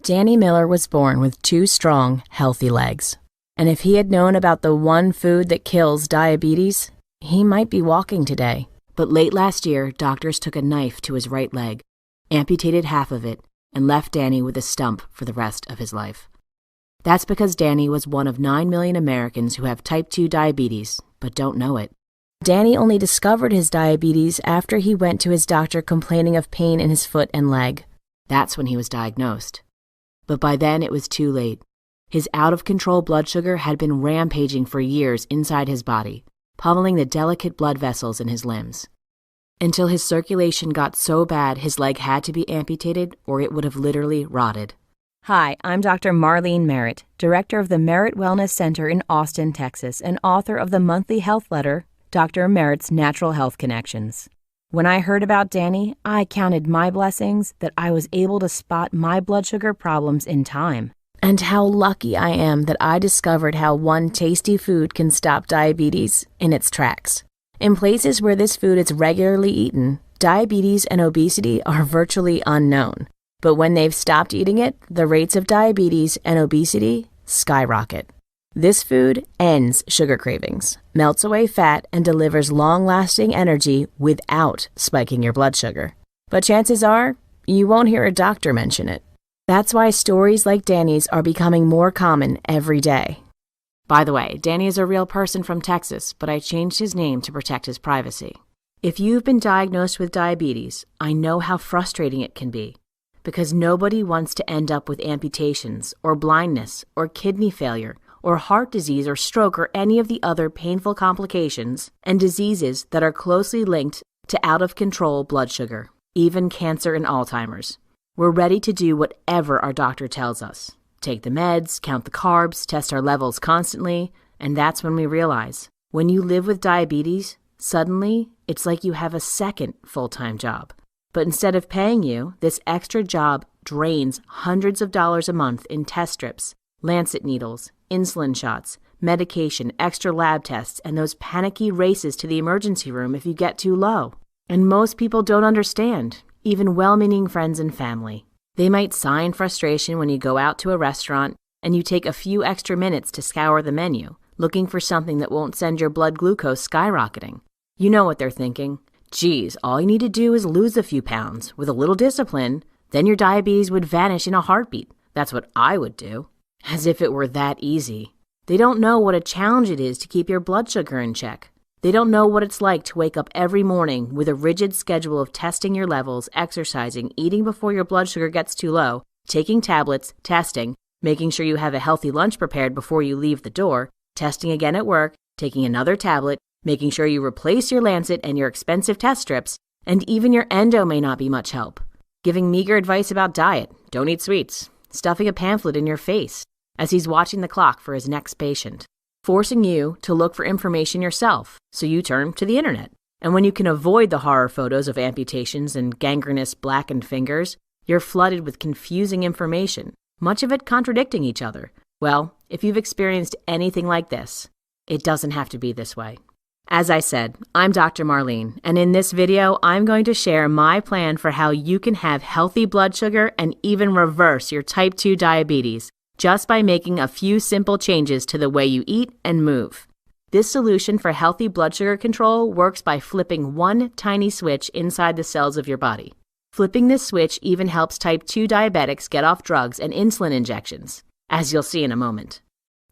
Danny Miller was born with 2 strong, healthy legs. And if he had known about the one food that kills diabetes, he might be walking today. But late last year, doctors took a knife to his right leg, amputated half of it, and left Danny with a stump for the rest of his life. That's because Danny was one of 9 million Americans who have type 2 diabetes, but don't know it. Danny only discovered his diabetes after he went to his doctor complaining of pain in his foot and leg. That's when he was diagnosed. But by then it was too late. His out-of-control blood sugar had been rampaging for years inside his body, pummeling the delicate blood vessels in his limbs. Until his circulation got so bad his leg had to be amputated or it would have literally rotted. Hi, I'm Dr. Marlene Merritt, director of the Merritt Wellness Center in Austin, Texas, and author of the monthly health letter, Dr. Merritt's Natural Health Connections. When I heard about Danny, I counted my blessings that I was able to spot my blood sugar problems in time. And how lucky I am that I discovered how one tasty food can stop diabetes in its tracks. In places where this food is regularly eaten, diabetes and obesity are virtually unknown. But when they've stopped eating it, the rates of diabetes and obesity skyrocket. This food ends sugar cravings, melts away fat, and delivers long-lasting energy without spiking your blood sugar. But chances are, you won't hear a doctor mention it. That's why stories like Danny's are becoming more common every day. By the way, Danny is a real person from Texas, but I changed his name to protect his privacy. If you've been diagnosed with diabetes, I know how frustrating it can be, because nobody wants to end up with amputations, or blindness, or kidney failure, or heart disease or stroke or any of the other painful complications and diseases that are closely linked to out-of-control blood sugar, even cancer and Alzheimer's. We're ready to do whatever our doctor tells us. Take the meds, count the carbs, test our levels constantly, and that's when we realize, when you live with diabetes, suddenly it's like you have a second full-time job. But instead of paying you, this extra job drains hundreds of dollars a month in test strips, lancet needles, insulin shots, medication, extra lab tests, and those panicky races to the emergency room if you get too low. And most people don't understand, even well-meaning friends and family. They might sigh in frustration when you go out to a restaurant and you take a few extra minutes to scour the menu, looking for something that won't send your blood glucose skyrocketing. You know what they're thinking. Geez, all you need to do is lose a few pounds. With a little discipline, then your diabetes would vanish in a heartbeat. That's what I would do. As if it were that easy. They don't know what a challenge it is to keep your blood sugar in check. They don't know what it's like to wake up every morning with a rigid schedule of testing your levels, exercising, eating before your blood sugar gets too low, taking tablets, testing, making sure you have a healthy lunch prepared before you leave the door, testing again at work, taking another tablet, making sure you replace your lancet and your expensive test strips, and even your endo may not be much help. Giving meager advice about diet, don't eat sweets, stuffing a pamphlet in your face as he's watching the clock for his next patient, forcing you to look for information yourself, so you turn to the internet. And when you can avoid the horror photos of amputations and gangrenous blackened fingers, you're flooded with confusing information, much of it contradicting each other. Well, if you've experienced anything like this, it doesn't have to be this way. As I said, I'm Dr. Marlene, and in this video, I'm going to share my plan for how you can have healthy blood sugar and even reverse your type 2 diabetes, just by making a few simple changes to the way you eat and move. This solution for healthy blood sugar control works by flipping one tiny switch inside the cells of your body. Flipping this switch even helps type 2 diabetics get off drugs and insulin injections, as you'll see in a moment.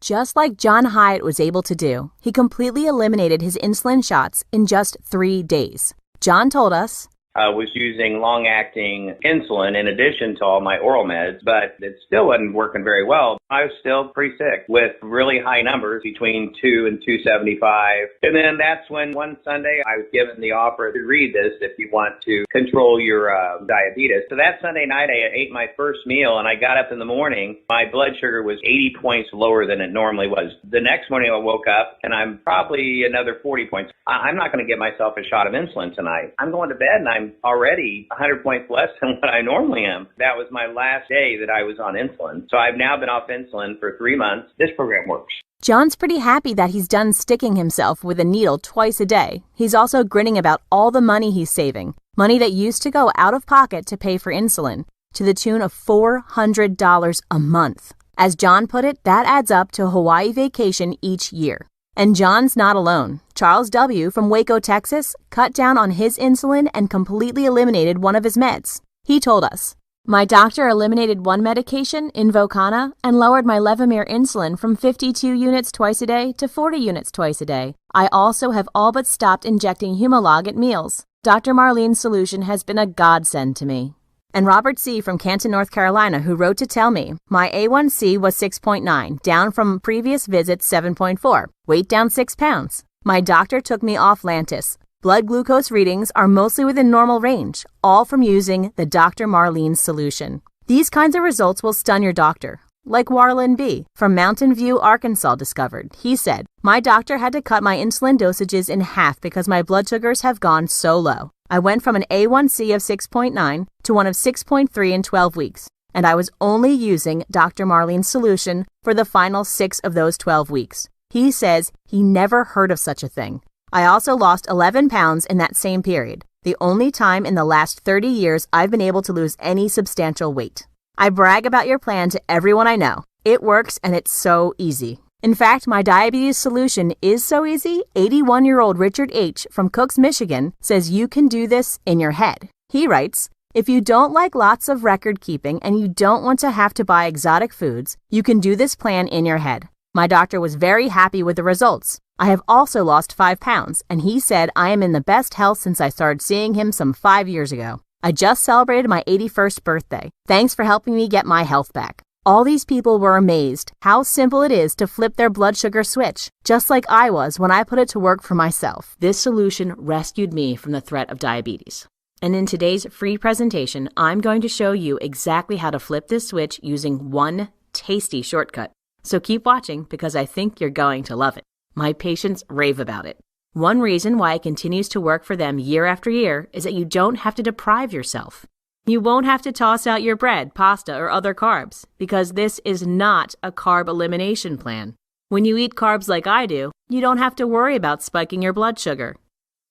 Just like John Hyatt was able to do, he completely eliminated his insulin shots in just 3 days. John told us, I was using long-acting insulin in addition to all my oral meds, but it still wasn't working very well. I was still pretty sick with really high numbers between 2 and 275. And then that's when one Sunday I was given the offer to read this if you want to control your diabetes. So that Sunday night I ate my first meal and I got up in the morning. My blood sugar was 80 points lower than it normally was. The next morning I woke up and I'm probably another 40 points. I'm not going to give myself a shot of insulin tonight. I'm going to bed and I'm already 100 points less than what I normally am. That was my last day that I was on insulin. So I've now been off insulin for 3 months. This program works. John's pretty happy that he's done sticking himself with a needle twice a day. He's also grinning about all the money he's saving, money that used to go out of pocket to pay for insulin. to the tune of $400 a month. As John put it, that adds up to a Hawaii vacation each year. And John's not alone. Charles W. from Waco, Texas, cut down on his insulin and completely eliminated one of his meds. He told us, "My doctor eliminated one medication, Invokana, and lowered my Levemir insulin from 52 units twice a day to 40 units twice a day. I also have all but stopped injecting Humalog at meals. Dr. Marlene's solution has been a godsend to me." And Robert C. from Canton, North Carolina, who wrote to tell me, "My A1C was 6.9, down from previous visits 7.4, weight down 6 pounds. My doctor took me off Lantus. Blood glucose readings are mostly within normal range, all from using the Dr. Marlene's solution. These kinds of results will stun your doctor." Like Warlen B. from Mountain View, Arkansas discovered. He said, "My doctor had to cut my insulin dosages in half because my blood sugars have gone so low. I went from an A1C of 6.9 to one of 6.3 in 12 weeks, and I was only using Dr. Marlene's solution for the final 6 of those 12 weeks. He says he never heard of such a thing. I also lost 11 pounds in that same period, the only time in the last 30 years I've been able to lose any substantial weight. I brag about your plan to everyone I know. It works and it's so easy. In fact, my diabetes solution is so easy, 81-year-old Richard H. from Cooks, Michigan, says you can do this in your head. He writes, "If you don't like lots of record keeping and you don't want to have to buy exotic foods, you can do this plan in your head. My doctor was very happy with the results. I have also lost 5 pounds, and he said I am in the best health since I started seeing him some 5 years ago. I just celebrated my 81st birthday. Thanks for helping me get my health back." All these people were amazed how simple it is to flip their blood sugar switch, just like I was when I put it to work for myself. This solution rescued me from the threat of diabetes. And in today's free presentation, I'm going to show you exactly how to flip this switch using one tasty shortcut. So keep watching because I think you're going to love it. My patients rave about it. One reason why it continues to work for them year after year is that you don't have to deprive yourself. You won't have to toss out your bread, pasta, or other carbs because this is not a carb elimination plan. When you eat carbs like I do, you don't have to worry about spiking your blood sugar.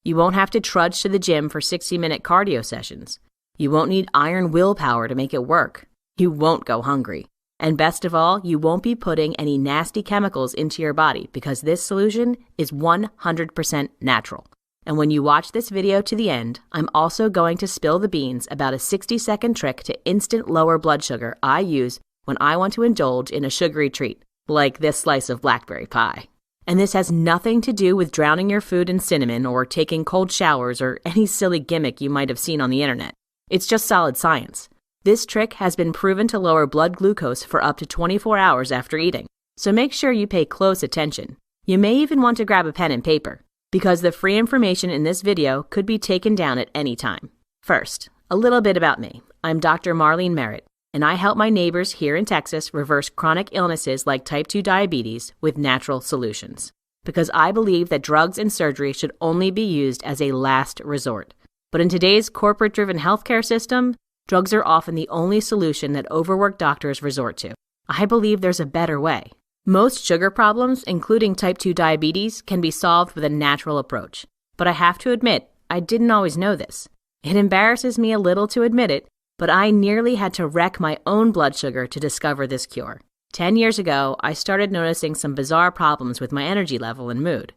You won't have to trudge to the gym for 60-minute cardio sessions. You won't need iron willpower to make it work. You won't go hungry. And best of all, you won't be putting any nasty chemicals into your body because this solution is 100% natural. And when you watch this video to the end, I'm also going to spill the beans about a 60-second trick to instant lower blood sugar I use when I want to indulge in a sugary treat, like this slice of blackberry pie. And this has nothing to do with drowning your food in cinnamon or taking cold showers or any silly gimmick you might have seen on the internet. It's just solid science. This trick has been proven to lower blood glucose for up to 24 hours after eating, so make sure you pay close attention. You may even want to grab a pen and paper, because the free information in this video could be taken down at any time. First, a little bit about me. I'm Dr. Marlene Merritt, and I help my neighbors here in Texas reverse chronic illnesses like type 2 diabetes with natural solutions, because I believe that drugs and surgery should only be used as a last resort. But in today's corporate-driven healthcare system, drugs are often the only solution that overworked doctors resort to. I believe there's a better way. Most sugar problems, including type 2 diabetes, can be solved with a natural approach. But I have to admit, I didn't always know this. It embarrasses me a little to admit it, but I nearly had to wreck my own blood sugar to discover this cure. 10 years ago, I started noticing some bizarre problems with my energy level and mood.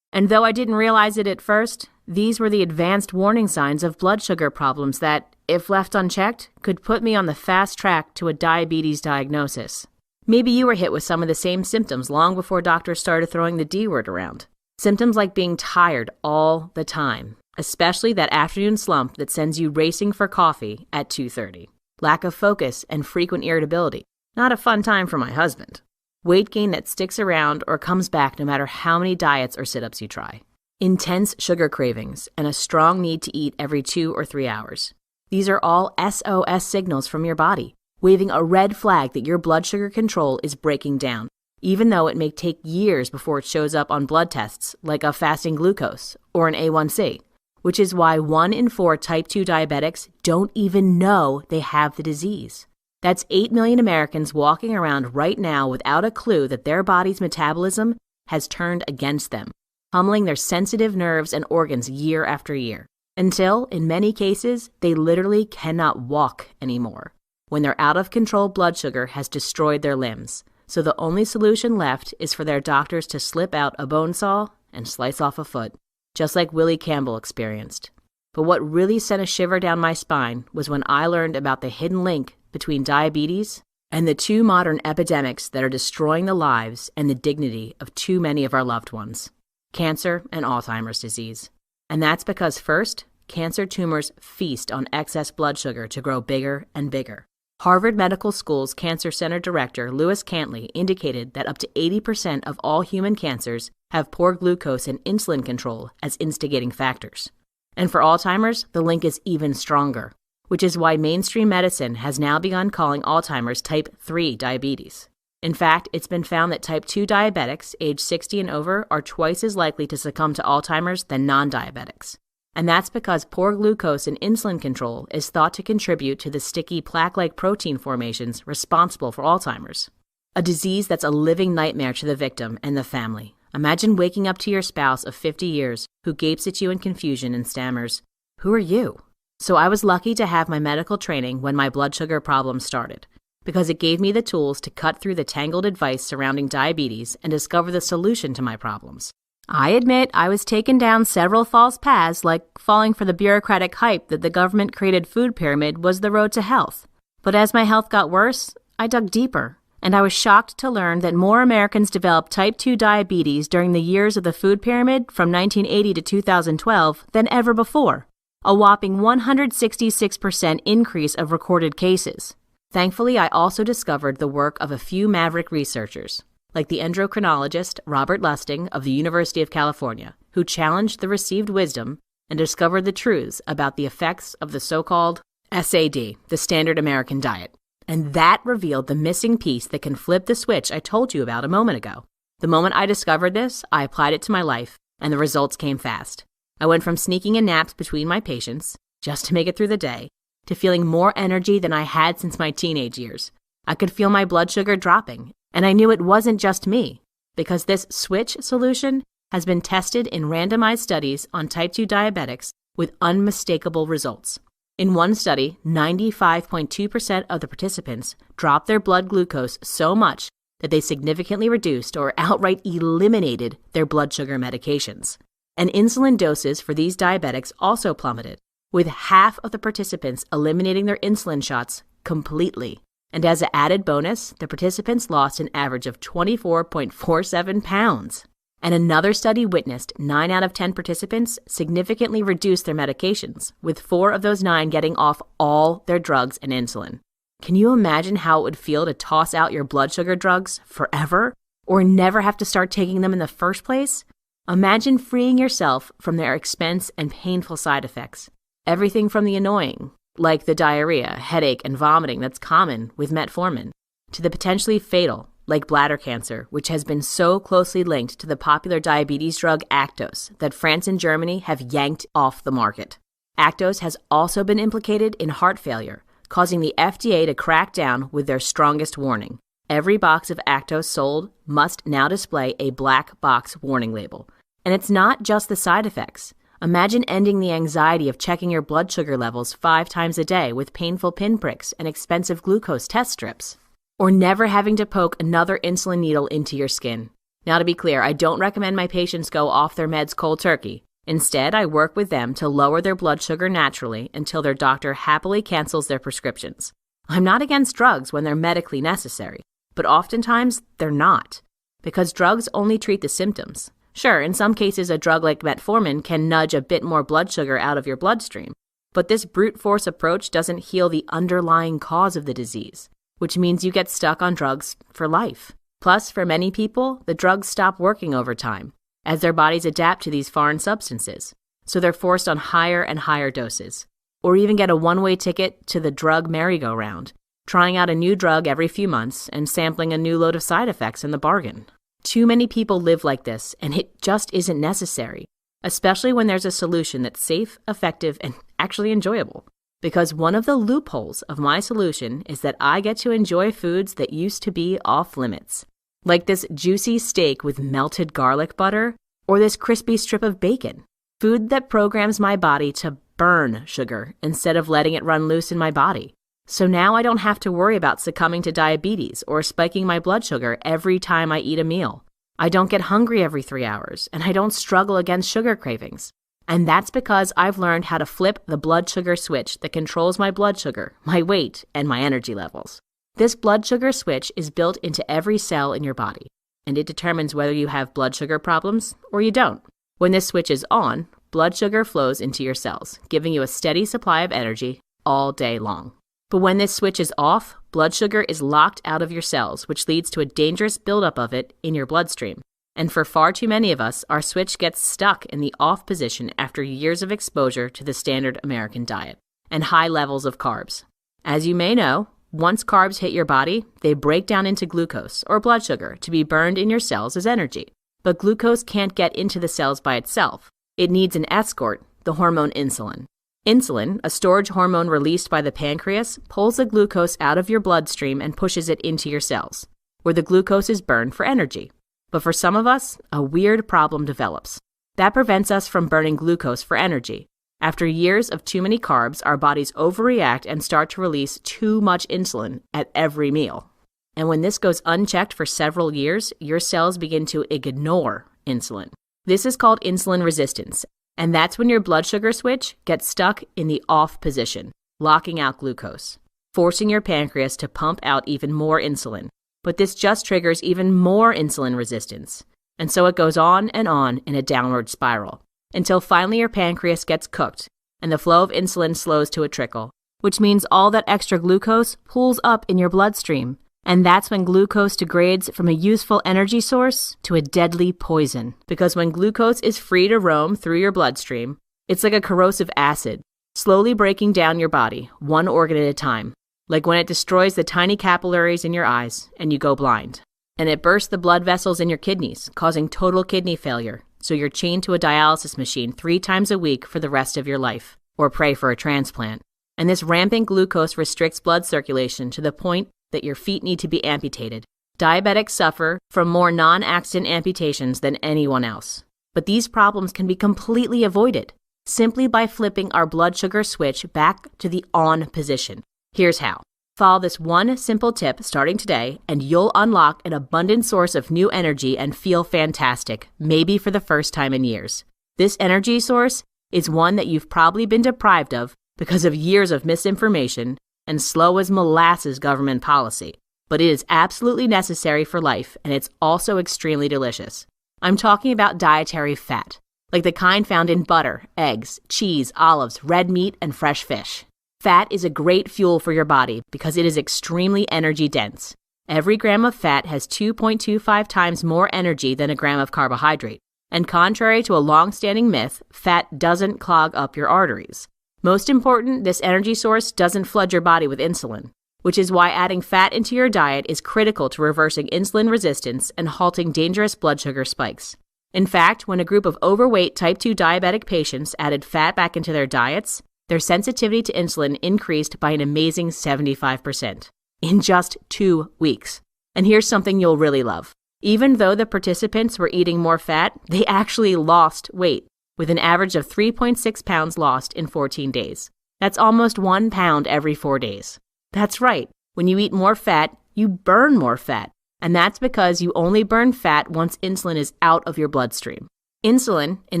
And though I didn't realize it at first, these were the advanced warning signs of blood sugar problems that, if left unchecked, could put me on the fast track to a diabetes diagnosis. Maybe you were hit with some of the same symptoms long before doctors started throwing the D word around. Symptoms like being tired all the time, especially that afternoon slump that sends you racing for coffee at 2:30. Lack of focus and frequent irritability. Not a fun time for my husband. Weight gain that sticks around or comes back no matter how many diets or sit-ups you try. Intense sugar cravings and a strong need to eat every 2 or 3 hours. These are all SOS signals from your body, waving a red flag that your blood sugar control is breaking down, even though it may take years before it shows up on blood tests like a fasting glucose or an A1C, which is why 1 in 4 type 2 diabetics don't even know they have the disease. That's 8 million Americans walking around right now without a clue that their body's metabolism has turned against them, pummeling their sensitive nerves and organs year after year, until, in many cases, they literally cannot walk anymore. when their out-of-control blood sugar has destroyed their limbs. So the only solution left is for their doctors to slip out a bone saw and slice off a foot, just like Willie Campbell experienced. But what really sent a shiver down my spine was when I learned about the hidden link between diabetes and the two modern epidemics that are destroying the lives and the dignity of too many of our loved ones: cancer and Alzheimer's disease. And that's because, first, cancer tumors feast on excess blood sugar to grow bigger and bigger. Harvard Medical School's Cancer Center Director Lewis Cantley indicated that up to 80% of all human cancers have poor glucose and insulin control as instigating factors. And for Alzheimer's, the link is even stronger, which is why mainstream medicine has now begun calling Alzheimer's type 3 diabetes. In fact, it's been found that type 2 diabetics aged 60 and over are twice as likely to succumb to Alzheimer's than non-diabetics. And that's because poor glucose and insulin control is thought to contribute to the sticky plaque-like protein formations responsible for Alzheimer's, a disease that's a living nightmare to the victim and the family. Imagine waking up to your spouse of 50 years who gapes at you in confusion and stammers, "Who are you?" So I was lucky to have my medical training when my blood sugar problems started, because it gave me the tools to cut through the tangled advice surrounding diabetes and discover the solution to my problems. I admit I was taken down several false paths, like falling for the bureaucratic hype that the government-created food pyramid was the road to health. But as my health got worse, I dug deeper, and I was shocked to learn that more Americans developed type 2 diabetes during the years of the food pyramid from 1980 to 2012 than ever before, a whopping 166% increase of recorded cases. Thankfully, I also discovered the work of a few maverick researchers, like the endocrinologist Robert Lustig of the University of California, who challenged the received wisdom and discovered the truths about the effects of the so-called SAD, the standard American diet. And that revealed the missing piece that can flip the switch I told you about a moment ago. The moment I discovered this, I applied it to my life, and the results came fast. I went from sneaking in naps between my patients, just to make it through the day, to feeling more energy than I had since my teenage years. I could feel my blood sugar dropping, and I knew it wasn't just me, because this switch solution has been tested in randomized studies on type 2 diabetics with unmistakable results. In one study, 95.2% of the participants dropped their blood glucose so much that they significantly reduced or outright eliminated their blood sugar medications. And insulin doses for these diabetics also plummeted, with half of the participants eliminating their insulin shots completely. And as an added bonus, the participants lost an average of 24.47 pounds. And another study witnessed 9 out of 10 participants significantly reduced their medications, with 4 of those 9 getting off all their drugs and insulin. Can you imagine how it would feel to toss out your blood sugar drugs forever, or never have to start taking them in the first place? Imagine freeing yourself from their expense and painful side effects. Everything from the annoying, like the diarrhea, headache, and vomiting that's common with metformin, to the potentially fatal, like bladder cancer, which has been so closely linked to the popular diabetes drug Actos that France and Germany have yanked off the market. Actos has also been implicated in heart failure, causing the FDA to crack down with their strongest warning. Every box of Actos sold must now display a black box warning label. And it's not just the side effects. Imagine ending the anxiety of checking your blood sugar levels 5 times a day with painful pinpricks and expensive glucose test strips. Or never having to poke another insulin needle into your skin. Now, to be clear, I don't recommend my patients go off their meds cold turkey. Instead, I work with them to lower their blood sugar naturally until their doctor happily cancels their prescriptions. I'm not against drugs when they're medically necessary, but oftentimes they're not, because drugs only treat the symptoms. Sure, in some cases, a drug like metformin can nudge a bit more blood sugar out of your bloodstream, but this brute force approach doesn't heal the underlying cause of the disease, which means you get stuck on drugs for life. Plus, for many people, the drugs stop working over time, as their bodies adapt to these foreign substances, so they're forced on higher and higher doses, or even get a one-way ticket to the drug merry-go-round, trying out a new drug every few months and sampling a new load of side effects in the bargain. Too many people live like this, and it just isn't necessary, especially when there's a solution that's safe, effective, and actually enjoyable. Because one of the loopholes of my solution is that I get to enjoy foods that used to be off limits, like this juicy steak with melted garlic butter, or this crispy strip of bacon. Food that programs my body to burn sugar instead of letting it run loose in my body. So now I don't have to worry about succumbing to diabetes or spiking my blood sugar every time I eat a meal. I don't get hungry every 3 hours, and I don't struggle against sugar cravings. And that's because I've learned how to flip the blood sugar switch that controls my blood sugar, my weight, and my energy levels. This blood sugar switch is built into every cell in your body, and it determines whether you have blood sugar problems or you don't. When this switch is on, blood sugar flows into your cells, giving you a steady supply of energy all day long. But when this switch is off, blood sugar is locked out of your cells, which leads to a dangerous buildup of it in your bloodstream. And for far too many of us, our switch gets stuck in the off position after years of exposure to the standard American diet and high levels of carbs. As you may know, once carbs hit your body, they break down into glucose, or blood sugar, to be burned in your cells as energy. But glucose can't get into the cells by itself. It needs an escort, the hormone insulin. Insulin, a storage hormone released by the pancreas, pulls the glucose out of your bloodstream and pushes it into your cells, where the glucose is burned for energy. But for some of us, a weird problem develops. That prevents us from burning glucose for energy. After years of too many carbs, our bodies overreact and start to release too much insulin at every meal. And when this goes unchecked for several years, your cells begin to ignore insulin. This is called insulin resistance. And that's when your blood sugar switch gets stuck in the off position, locking out glucose, forcing your pancreas to pump out even more insulin. But this just triggers even more insulin resistance. And so it goes on in a downward spiral, until finally your pancreas gets cooked and the flow of insulin slows to a trickle, which means all that extra glucose pools up in your bloodstream. And that's when glucose degrades from a useful energy source to a deadly poison. Because when glucose is free to roam through your bloodstream, it's like a corrosive acid, slowly breaking down your body, one organ at a time. Like when it destroys the tiny capillaries in your eyes and you go blind. And it bursts the blood vessels in your kidneys, causing total kidney failure. So you're chained to a dialysis machine 3 times a week for the rest of your life, or pray for a transplant. And this rampant glucose restricts blood circulation to the point that your feet need to be amputated. Diabetics suffer from more non-accident amputations than anyone else. But these problems can be completely avoided simply by flipping our blood sugar switch back to the on position. Here's how. Follow this one simple tip starting today, and you'll unlock an abundant source of new energy and feel fantastic, maybe for the first time in years. This energy source is one that you've probably been deprived of because of years of misinformation and slow as molasses government policy, but it is absolutely necessary for life, and it's also extremely delicious. I'm talking about dietary fat, like the kind found in butter, eggs, cheese, olives, red meat, and fresh fish. Fat is a great fuel for your body because it is extremely energy dense. Every gram of fat has 2.25 times more energy than a gram of carbohydrate, and contrary to a long-standing myth, fat doesn't clog up your arteries. Most important, this energy source doesn't flood your body with insulin, which is why adding fat into your diet is critical to reversing insulin resistance and halting dangerous blood sugar spikes. In fact, when a group of overweight type 2 diabetic patients added fat back into their diets, their sensitivity to insulin increased by an amazing 75% in just 2 weeks. And here's something you'll really love. Even though the participants were eating more fat, they actually lost weight, with an average of 3.6 pounds lost in 14 days. That's almost 1 pound every 4 days. That's right. When you eat more fat, you burn more fat. And that's because you only burn fat once insulin is out of your bloodstream. Insulin, in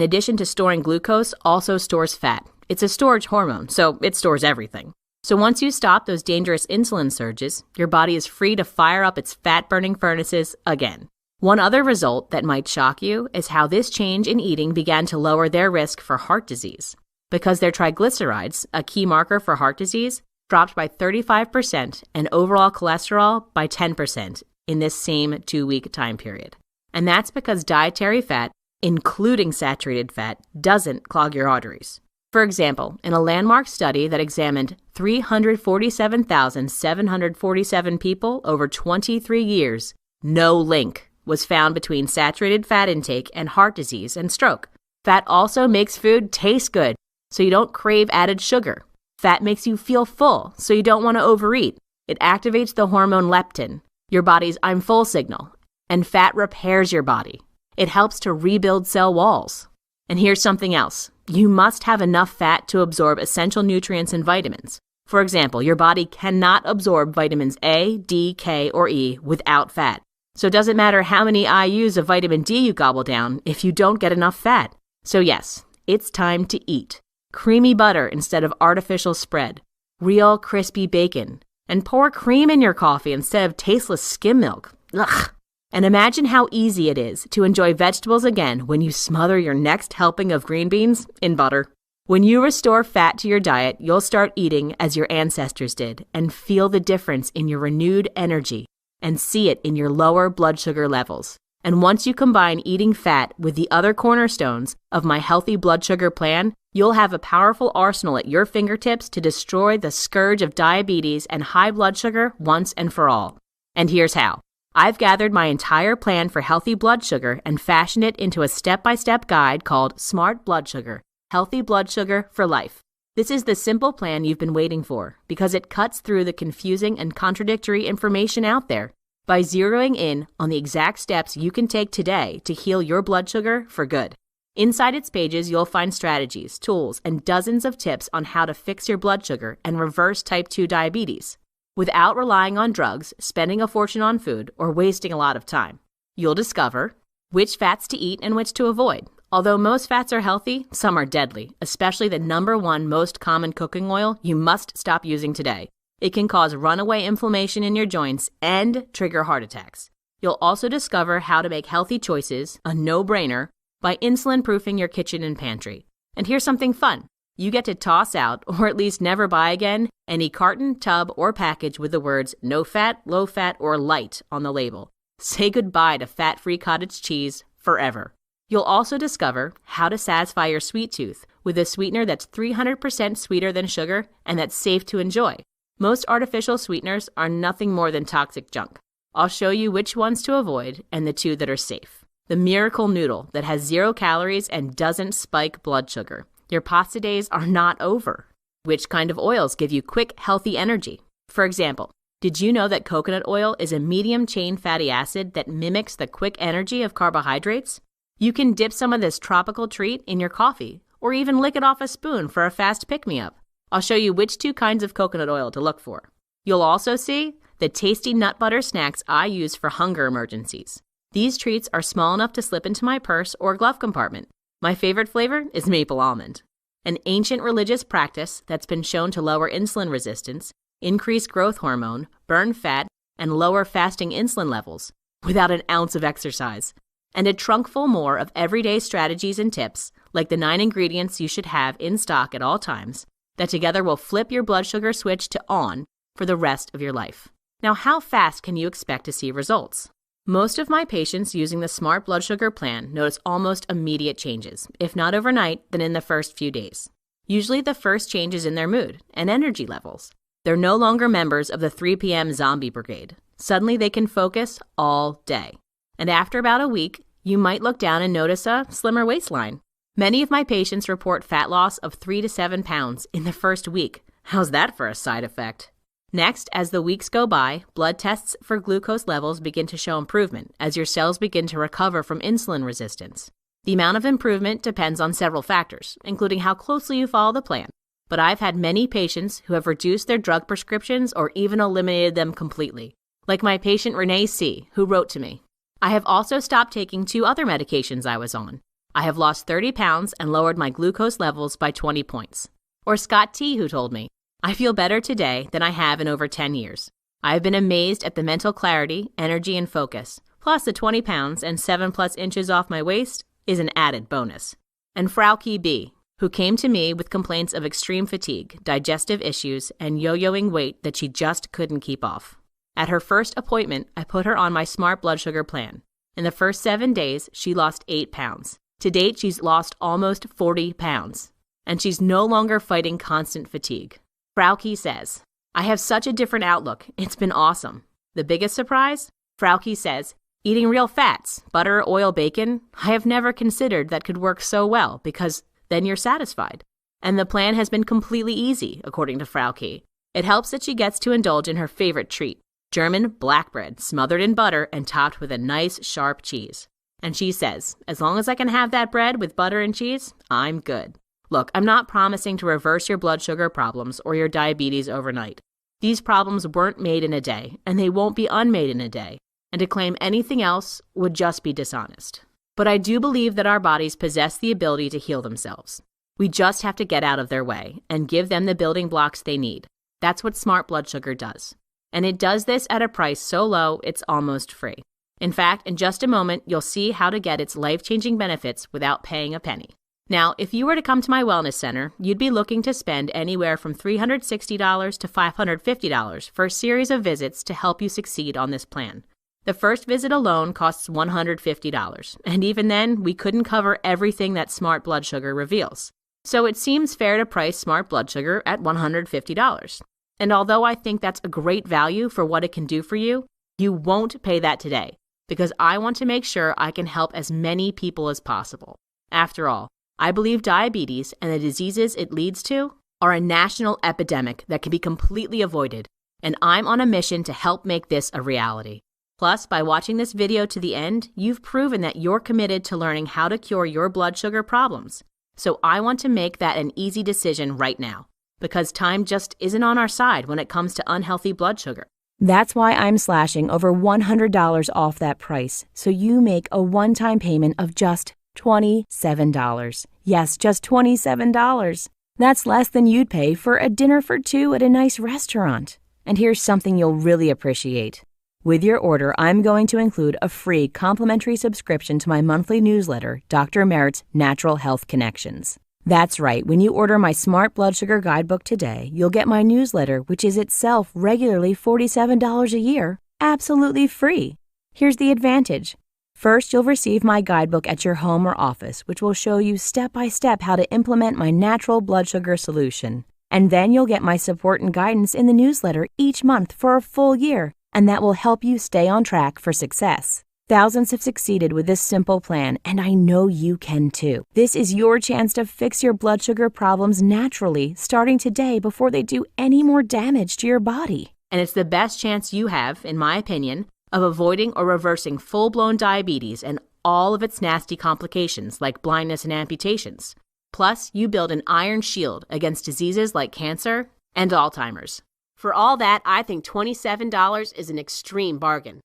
addition to storing glucose, also stores fat. It's a storage hormone, so it stores everything. So once you stop those dangerous insulin surges, your body is free to fire up its fat-burning furnaces again. One other result that might shock you is how this change in eating began to lower their risk for heart disease, because their triglycerides, a key marker for heart disease, dropped by 35% and overall cholesterol by 10% in this same 2-week time period. And that's because dietary fat, including saturated fat, doesn't clog your arteries. For example, in a landmark study that examined 347,747 people over 23 years, no link was found between saturated fat intake and heart disease and stroke. Fat also makes food taste good, so you don't crave added sugar. Fat makes you feel full, so you don't want to overeat. It activates the hormone leptin, your body's I'm full signal, and fat repairs your body. It helps to rebuild cell walls. And here's something else. You must have enough fat to absorb essential nutrients and vitamins. For example, your body cannot absorb vitamins A, D, K, or E without fat. So it doesn't matter how many IUs of vitamin D you gobble down if you don't get enough fat. So yes, it's time to eat. Creamy butter instead of artificial spread. Real crispy bacon. And pour cream in your coffee instead of tasteless skim milk. Ugh. And imagine how easy it is to enjoy vegetables again when you smother your next helping of green beans in butter. When you restore fat to your diet, you'll start eating as your ancestors did and feel the difference in your renewed energy and see it in your lower blood sugar levels. And once you combine eating fat with the other cornerstones of my healthy blood sugar plan, you'll have a powerful arsenal at your fingertips to destroy the scourge of diabetes and high blood sugar once and for all. And here's how. I've gathered my entire plan for healthy blood sugar and fashioned it into a step-by-step guide called Smart Blood Sugar. Healthy blood sugar for life. This is the simple plan you've been waiting for because it cuts through the confusing and contradictory information out there by zeroing in on the exact steps you can take today to heal your blood sugar for good. Inside its pages, you'll find strategies, tools, and dozens of tips on how to fix your blood sugar and reverse type 2 diabetes without relying on drugs, spending a fortune on food, or wasting a lot of time. You'll discover which fats to eat and which to avoid. Although most fats are healthy, some are deadly, especially the number one most common cooking oil you must stop using today. It can cause runaway inflammation in your joints and trigger heart attacks. You'll also discover how to make healthy choices, a no-brainer, by insulin-proofing your kitchen and pantry. And here's something fun. You get to toss out, or at least never buy again, any carton, tub, or package with the words no fat, low fat, or light on the label. Say goodbye to fat-free cottage cheese forever. You'll also discover how to satisfy your sweet tooth with a sweetener that's 300% sweeter than sugar and that's safe to enjoy. Most artificial sweeteners are nothing more than toxic junk. I'll show you which ones to avoid and the two that are safe. The miracle noodle that has 0 calories and doesn't spike blood sugar. Your pasta days are not over. Which kind of oils give you quick, healthy energy? For example, did you know that coconut oil is a medium-chain fatty acid that mimics the quick energy of carbohydrates? You can dip some of this tropical treat in your coffee, or even lick it off a spoon for a fast pick-me-up. I'll show you which 2 kinds of coconut oil to look for. You'll also see the tasty nut butter snacks I use for hunger emergencies. These treats are small enough to slip into my purse or glove compartment. My favorite flavor is maple almond. An ancient religious practice that's been shown to lower insulin resistance, increase growth hormone, burn fat, and lower fasting insulin levels without an ounce of exercise. And a trunk full more of everyday strategies and tips, like the 9 ingredients you should have in stock at all times, that together will flip your blood sugar switch to on for the rest of your life. Now, how fast can you expect to see results? Most of my patients using the Smart Blood Sugar Plan notice almost immediate changes, if not overnight, then in the first few days. Usually the first change is in their mood and energy levels. They're no longer members of the 3 p.m. zombie brigade. Suddenly they can focus all day. And after about a week, you might look down and notice a slimmer waistline. Many of my patients report fat loss of 3 to 7 pounds in the first week. How's that for a side effect? Next, as the weeks go by, blood tests for glucose levels begin to show improvement as your cells begin to recover from insulin resistance. The amount of improvement depends on several factors, including how closely you follow the plan. But I've had many patients who have reduced their drug prescriptions or even eliminated them completely, like my patient Renee C., who wrote to me. I have also stopped taking 2 other medications I was on. I have lost 30 pounds and lowered my glucose levels by 20 points. Or Scott T., who told me, I feel better today than I have in over 10 years. I have been amazed at the mental clarity, energy, and focus. Plus the 20 pounds and 7+ inches off my waist is an added bonus. And Frauke B., who came to me with complaints of extreme fatigue, digestive issues, and yo-yoing weight that she just couldn't keep off. At her first appointment, I put her on my Smart Blood Sugar Plan. In the first 7 days, she lost 8 pounds. To date, she's lost almost 40 pounds. And she's no longer fighting constant fatigue. Frauke says, I have such a different outlook. It's been awesome. The biggest surprise? Frauke says, eating real fats, butter, oil, bacon, I have never considered that could work so well because then you're satisfied. And the plan has been completely easy, according to Frauke. It helps that she gets to indulge in her favorite treat, German black bread smothered in butter and topped with a nice, sharp cheese. And she says, as long as I can have that bread with butter and cheese, I'm good. Look, I'm not promising to reverse your blood sugar problems or your diabetes overnight. These problems weren't made in a day, and they won't be unmade in a day, and to claim anything else would just be dishonest. But I do believe that our bodies possess the ability to heal themselves. We just have to get out of their way and give them the building blocks they need. That's what Smart Blood Sugar does. And it does this at a price so low, it's almost free. In fact, in just a moment, you'll see how to get its life-changing benefits without paying a penny. Now, if you were to come to my wellness center, you'd be looking to spend anywhere from $360 to $550 for a series of visits to help you succeed on this plan. The first visit alone costs $150, and even then, we couldn't cover everything that Smart Blood Sugar reveals. So it seems fair to price Smart Blood Sugar at $150. And although I think that's a great value for what it can do for you, you won't pay that today, because I want to make sure I can help as many people as possible. After all, I believe diabetes and the diseases it leads to are a national epidemic that can be completely avoided, and I'm on a mission to help make this a reality. Plus, by watching this video to the end, you've proven that you're committed to learning how to cure your blood sugar problems. So I want to make that an easy decision right now, because time just isn't on our side when it comes to unhealthy blood sugar. That's why I'm slashing over $100 off that price, so you make a one-time payment of just $27. Yes, just $27. That's less than you'd pay for a dinner for two at a nice restaurant. And here's something you'll really appreciate. With your order, I'm going to include a free complimentary subscription to my monthly newsletter, Dr. Merritt's Natural Health Connections. That's right, when you order my Smart Blood Sugar Guidebook today, you'll get my newsletter, which is itself regularly $47 a year, absolutely free. Here's the advantage. First, you'll receive my guidebook at your home or office, which will show you step-by-step how to implement my natural blood sugar solution. And then you'll get my support and guidance in the newsletter each month for a full year, and that will help you stay on track for success. Thousands have succeeded with this simple plan, and I know you can too. This is your chance to fix your blood sugar problems naturally, starting today before they do any more damage to your body. And it's the best chance you have, in my opinion, of avoiding or reversing full-blown diabetes and all of its nasty complications like blindness and amputations. Plus, you build an iron shield against diseases like cancer and Alzheimer's. For all that, I think $27 is an extreme bargain.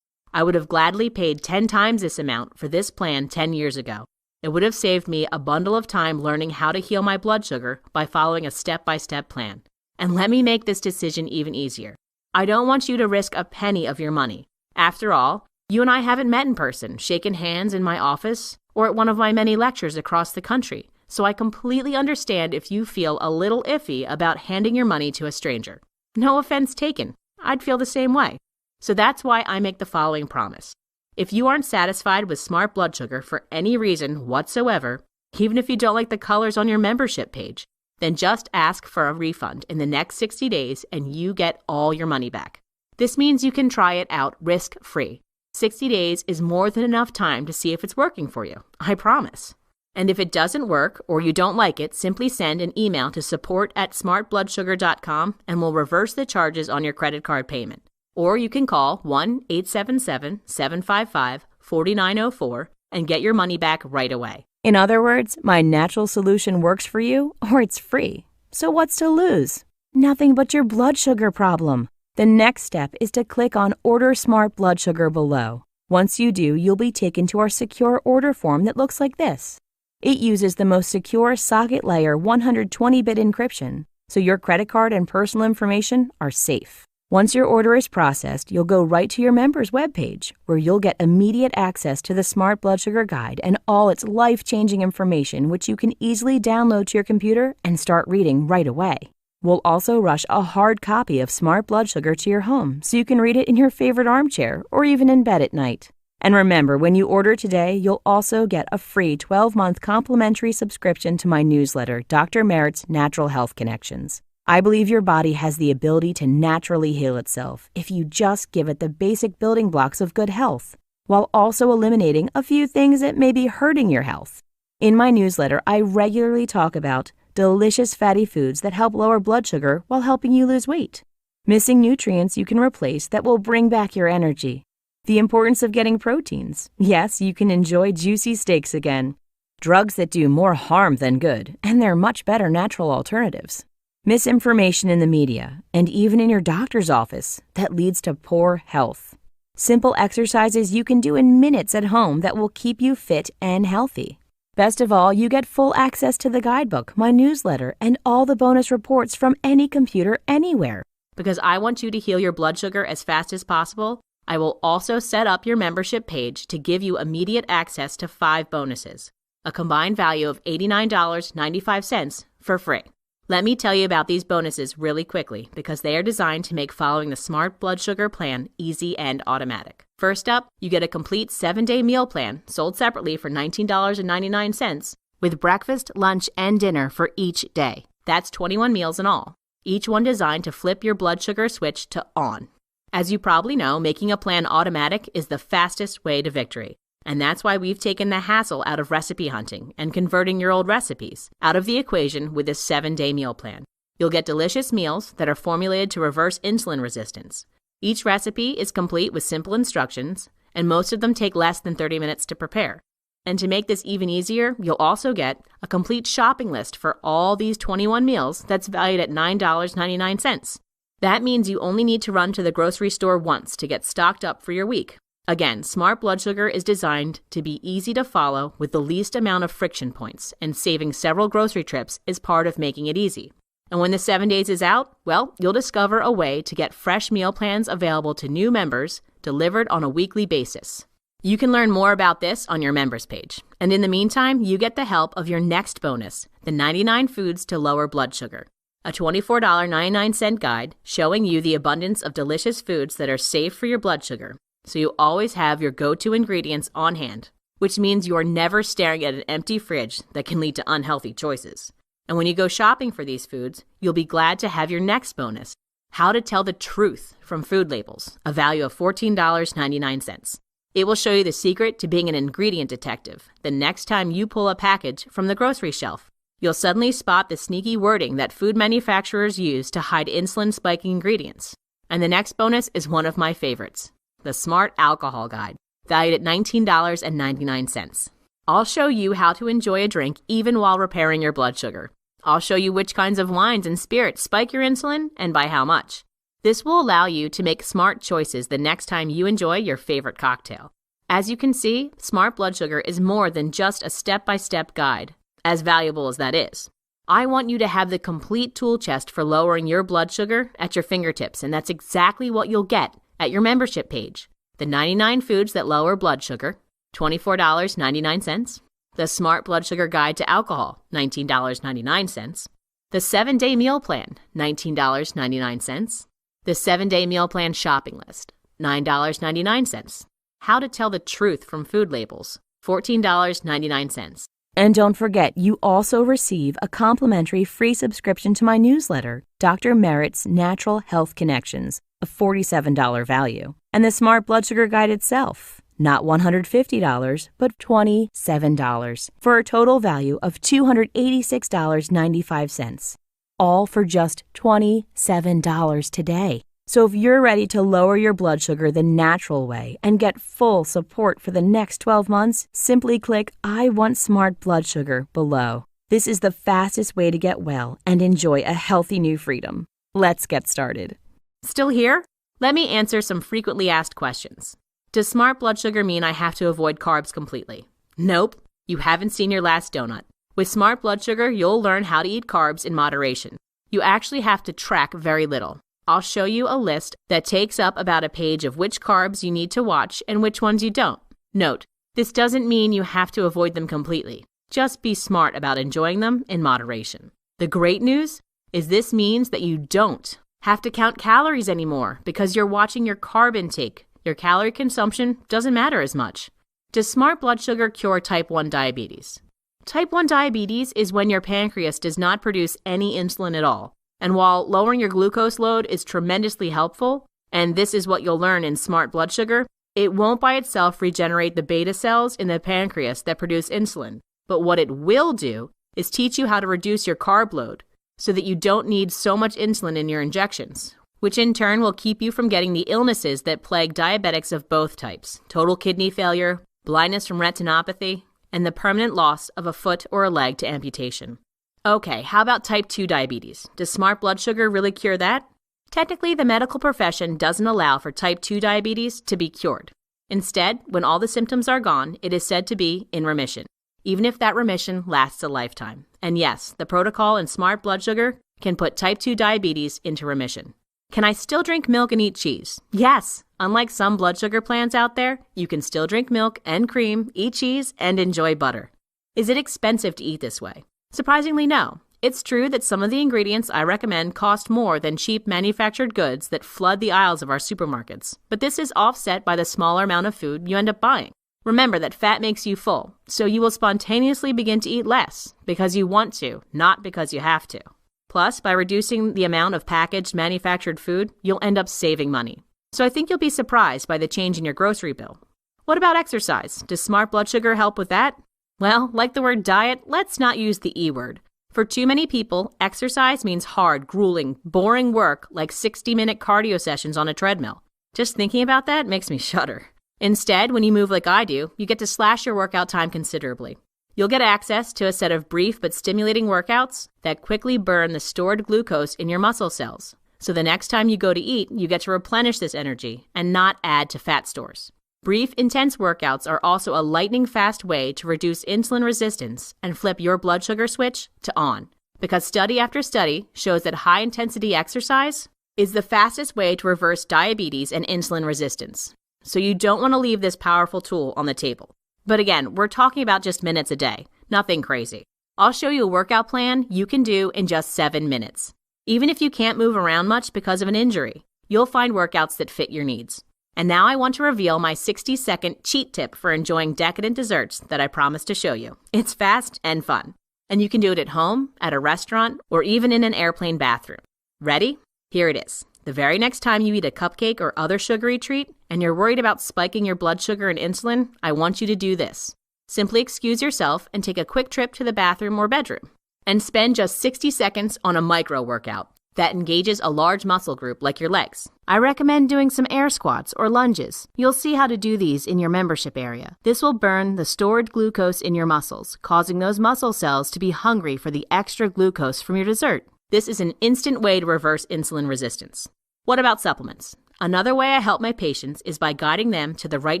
I would have gladly paid 10 times this amount for this plan 10 years ago. It would have saved me a bundle of time learning how to heal my blood sugar by following a step-by-step plan. And let me make this decision even easier. I don't want you to risk a penny of your money. After all, you and I haven't met in person, shaken hands in my office, or at one of my many lectures across the country, so I completely understand if you feel a little iffy about handing your money to a stranger. No offense taken. I'd feel the same way. So that's why I make the following promise. If you aren't satisfied with Smart Blood Sugar for any reason whatsoever, even if you don't like the colors on your membership page, then just ask for a refund in the next 60 days and you get all your money back. This means you can try it out risk-free. 60 days is more than enough time to see if it's working for you. I promise. And if it doesn't work or you don't like it, simply send an email to support@smartbloodsugar.com and we'll reverse the charges on your credit card payment. Or you can call 1-877-755-4904 and get your money back right away. In other words, my natural solution works for you or it's free. So what's to lose? Nothing but your blood sugar problem. The next step is to click on Order Smart Blood Sugar below. Once you do, you'll be taken to our secure order form that looks like this. It uses the most secure socket layer 120-bit encryption, so your credit card and personal information are safe. Once your order is processed, you'll go right to your member's webpage, where you'll get immediate access to the Smart Blood Sugar Guide and all its life-changing information, which you can easily download to your computer and start reading right away. We'll also rush a hard copy of Smart Blood Sugar to your home, so you can read it in your favorite armchair or even in bed at night. And remember, when you order today, you'll also get a free 12-month complimentary subscription to my newsletter, Dr. Merritt's Natural Health Connections. I believe your body has the ability to naturally heal itself if you just give it the basic building blocks of good health, while also eliminating a few things that may be hurting your health. In my newsletter, I regularly talk about delicious fatty foods that help lower blood sugar while helping you lose weight, missing nutrients you can replace that will bring back your energy, the importance of getting proteins. Yes, you can enjoy juicy steaks again. Drugs that do more harm than good, and they're much better natural alternatives. Misinformation in the media, and even in your doctor's office, that leads to poor health. Simple exercises you can do in minutes at home that will keep you fit and healthy. Best of all, you get full access to the guidebook, my newsletter, and all the bonus reports from any computer anywhere. Because I want you to heal your blood sugar as fast as possible, I will also set up your membership page to give you immediate access to 5 bonuses, a combined value of $89.95 for free. Let me tell you about these bonuses really quickly because they are designed to make following the Smart Blood Sugar Plan easy and automatic. First up, you get a complete 7-day meal plan sold separately for $19.99 with breakfast, lunch, and dinner for each day. That's 21 meals in all, each one designed to flip your blood sugar switch to on. As you probably know, making a plan automatic is the fastest way to victory. And that's why we've taken the hassle out of recipe hunting and converting your old recipes out of the equation with this 7-day meal plan. You'll get delicious meals that are formulated to reverse insulin resistance. Each recipe is complete with simple instructions, and most of them take less than 30 minutes to prepare. And to make this even easier, you'll also get a complete shopping list for all these 21 meals that's valued at $9.99. That means you only need to run to the grocery store once to get stocked up for your week. Again, Smart Blood Sugar is designed to be easy to follow with the least amount of friction points, and saving several grocery trips is part of making it easy. And when the 7 days is out, well, you'll discover a way to get fresh meal plans available to new members delivered on a weekly basis. You can learn more about this on your members page. And in the meantime, you get the help of your next bonus, the 99 Foods to Lower Blood Sugar, a $24.99 guide showing you the abundance of delicious foods that are safe for your blood sugar, so you always have your go-to ingredients on hand, which means you are never staring at an empty fridge that can lead to unhealthy choices. And when you go shopping for these foods, you'll be glad to have your next bonus, How to Tell the Truth from Food Labels, a value of $14.99. It will show you the secret to being an ingredient detective the next time you pull a package from the grocery shelf. You'll suddenly spot the sneaky wording that food manufacturers use to hide insulin-spiking ingredients. And the next bonus is one of my favorites, the Smart Alcohol Guide, valued at $19.99. I'll show you how to enjoy a drink even while repairing your blood sugar. I'll show you which kinds of wines and spirits spike your insulin and by how much. This will allow you to make smart choices the next time you enjoy your favorite cocktail. As you can see, Smart Blood Sugar is more than just a step-by-step guide, as valuable as that is. I want you to have the complete tool chest for lowering your blood sugar at your fingertips, and that's exactly what you'll get at your membership page. The 99 Foods that Lower Blood Sugar, $24.99. The Smart Blood Sugar Guide to Alcohol, $19.99. The 7-Day Meal Plan, $19.99. The 7-Day Meal Plan Shopping List, $9.99. How to Tell the Truth from Food Labels, $14.99. And don't forget, you also receive a complimentary free subscription to my newsletter, Dr. Merritt's Natural Health Connections, a $47 value. And the Smart Blood Sugar Guide itself, not $150, but $27, for a total value of $286.95. All for just $27 today. So if you're ready to lower your blood sugar the natural way and get full support for the next 12 months, simply click I Want Smart Blood Sugar below. This is the fastest way to get well and enjoy a healthy new freedom. Let's get started. Still here? Let me answer some frequently asked questions. Does Smart Blood Sugar mean I have to avoid carbs completely? Nope. You haven't seen your last donut. With Smart Blood Sugar, you'll learn how to eat carbs in moderation. You actually have to track very little. I'll show you a list that takes up about a page of which carbs you need to watch and which ones you don't. Note, this doesn't mean you have to avoid them completely. Just be smart about enjoying them in moderation. The great news is this means that you don't have to count calories anymore because you're watching your carb intake. Your calorie consumption doesn't matter as much. Does Smart Blood Sugar cure type 1 diabetes? Type 1 diabetes is when your pancreas does not produce any insulin at all. And while lowering your glucose load is tremendously helpful, and this is what you'll learn in Smart Blood Sugar, it won't by itself regenerate the beta cells in the pancreas that produce insulin. But what it will do is teach you how to reduce your carb load so that you don't need so much insulin in your injections, which in turn will keep you from getting the illnesses that plague diabetics of both types: total kidney failure, blindness from retinopathy, and the permanent loss of a foot or a leg to amputation. Okay, how about type 2 diabetes? Does smart blood sugar really cure that? Technically, the medical profession doesn't allow for type 2 diabetes to be cured. Instead, when all the symptoms are gone, it is said to be in remission, even if that remission lasts a lifetime. And yes, the protocol in smart blood sugar can put type 2 diabetes into remission. Can I still drink milk and eat cheese? Yes! Unlike some blood sugar plans out there, you can still drink milk and cream, eat cheese, and enjoy butter. Is it expensive to eat this way? Surprisingly, no. It's true that some of the ingredients I recommend cost more than cheap manufactured goods that flood the aisles of our supermarkets, but this is offset by the smaller amount of food you end up buying. Remember that fat makes you full, so you will spontaneously begin to eat less because you want to, not because you have to. Plus, by reducing the amount of packaged manufactured food, you'll end up saving money. So I think you'll be surprised by the change in your grocery bill. What about exercise? Does smart blood sugar help with that? Well, like the word diet, let's not use the E word. For too many people, exercise means hard, grueling, boring work like 60-minute cardio sessions on a treadmill. Just thinking about that makes me shudder. Instead, when you move like I do, you get to slash your workout time considerably. You'll get access to a set of brief but stimulating workouts that quickly burn the stored glucose in your muscle cells. So the next time you go to eat, you get to replenish this energy and not add to fat stores. Brief, intense workouts are also a lightning-fast way to reduce insulin resistance and flip your blood sugar switch to on. Because study after study shows that high-intensity exercise is the fastest way to reverse diabetes and insulin resistance. So you don't want to leave this powerful tool on the table. But again, we're talking about just minutes a day, nothing crazy. I'll show you a workout plan you can do in just 7 minutes. Even if you can't move around much because of an injury, you'll find workouts that fit your needs. And now I want to reveal my 60-second cheat tip for enjoying decadent desserts that I promised to show you. It's fast and fun. And you can do it at home, at a restaurant, or even in an airplane bathroom. Ready? Here it is. The very next time you eat a cupcake or other sugary treat, and you're worried about spiking your blood sugar and insulin, I want you to do this. Simply excuse yourself and take a quick trip to the bathroom or bedroom. And spend just 60 seconds on a micro workout that engages a large muscle group like your legs. I recommend doing some air squats or lunges. You'll see how to do these in your membership area. This will burn the stored glucose in your muscles, causing those muscle cells to be hungry for the extra glucose from your dessert. This is an instant way to reverse insulin resistance. What about supplements? Another way I help my patients is by guiding them to the right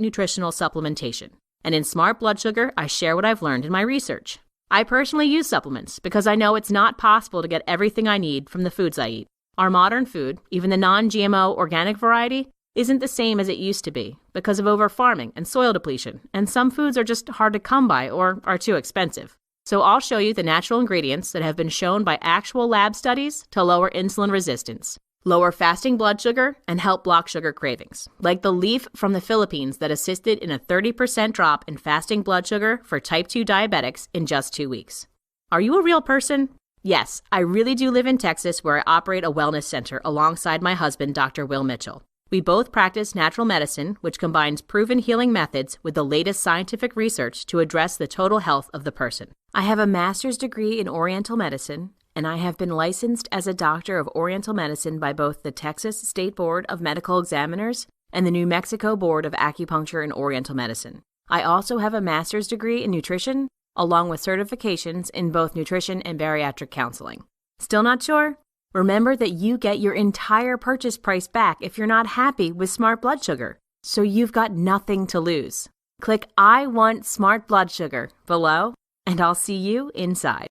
nutritional supplementation. And in Smart Blood Sugar, I share what I've learned in my research. I personally use supplements because I know it's not possible to get everything I need from the foods I eat. Our modern food, even the non-GMO organic variety, isn't the same as it used to be because of over-farming and soil depletion, and some foods are just hard to come by or are too expensive. So I'll show you the natural ingredients that have been shown by actual lab studies to lower insulin resistance, lower fasting blood sugar, and help block sugar cravings, like the leaf from the Philippines that assisted in a 30% drop in fasting blood sugar for type 2 diabetics in just 2 weeks. Are you a real person? Yes, I really do live in Texas where I operate a wellness center alongside my husband, Dr. Will Mitchell. We both practice natural medicine, which combines proven healing methods with the latest scientific research to address the total health of the person. I have a master's degree in Oriental medicine, and I have been licensed as a doctor of Oriental medicine by both the Texas State Board of Medical Examiners and the New Mexico Board of Acupuncture and Oriental Medicine. I also have a master's degree in nutrition, along with certifications in both nutrition and bariatric counseling. Still not sure? Remember that you get your entire purchase price back if you're not happy with Smart Blood Sugar, so you've got nothing to lose. Click I Want Smart Blood Sugar below, and I'll see you inside.